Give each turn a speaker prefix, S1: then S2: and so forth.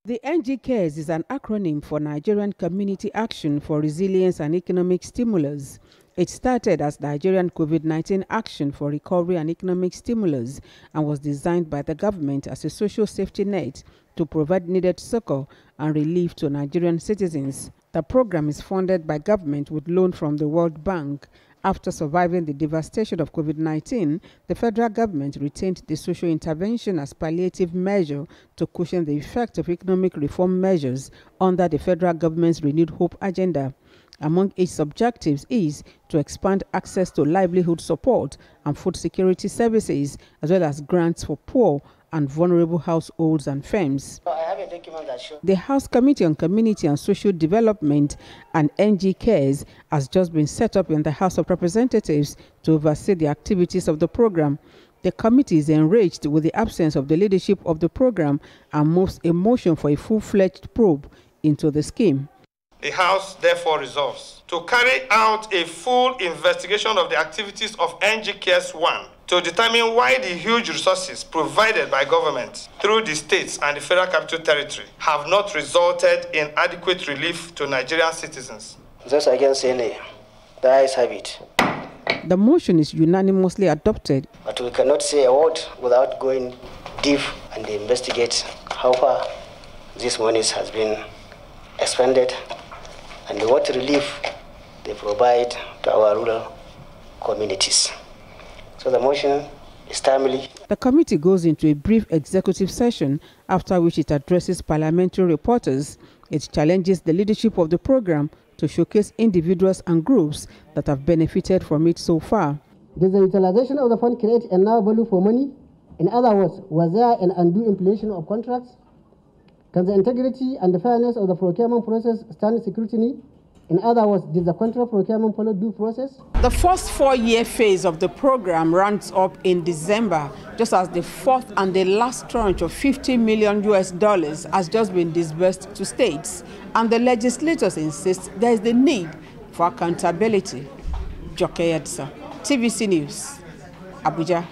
S1: The NGCARES is an acronym for Nigerian Community Action for Resilience and Economic Stimulus. It started as Nigerian COVID-19 Action for Recovery and Economic Stimulus and was designed by the government as a social safety net to provide needed succor and relief to Nigerian citizens. The program is funded by government with loan from the World Bank. After surviving the devastation of COVID-19, the federal government retained the social intervention as palliative measure to cushion the effect of economic reform measures under the federal government's renewed hope agenda. Among its objectives is to expand access to livelihood support and food security services, as well as grants for poor and vulnerable households and firms.
S2: I have a document that shows.
S1: The House Committee on Community and Social Development and NGCARES has just been set up in the House of Representatives to oversee the activities of the program. The committee is enraged with the absence of the leadership of the program and moves a motion for a full-fledged probe into the scheme.
S3: The House therefore resolves to carry out a full investigation of the activities of NGCARES 1 to determine why the huge resources provided by government through the states and the Federal Capital Territory have not resulted in adequate relief to Nigerian citizens.
S2: Those against say nay. The ayes have it.
S1: The motion is unanimously adopted.
S2: But we cannot say a word without going deep and investigate how far this money has been expended and what relief they provide to our rural communities. So the motion is timely.
S1: The committee goes into a brief executive session, after which it addresses parliamentary reporters. It challenges the leadership of the program to showcase individuals and groups that have benefited from it so far.
S4: Does the utilization of the fund create a now value for money? In other words, was there an undue inflation of contracts? Can the integrity and the fairness of the procurement process stand scrutiny? In other words, did the contract procurement follow due process?
S1: The first 4-year phase of the program runs up in December, just as the fourth and the last tranche of $50 million has just been disbursed to states. And the legislators insist there is the need for accountability. Joke Edsa, TVC News, Abuja.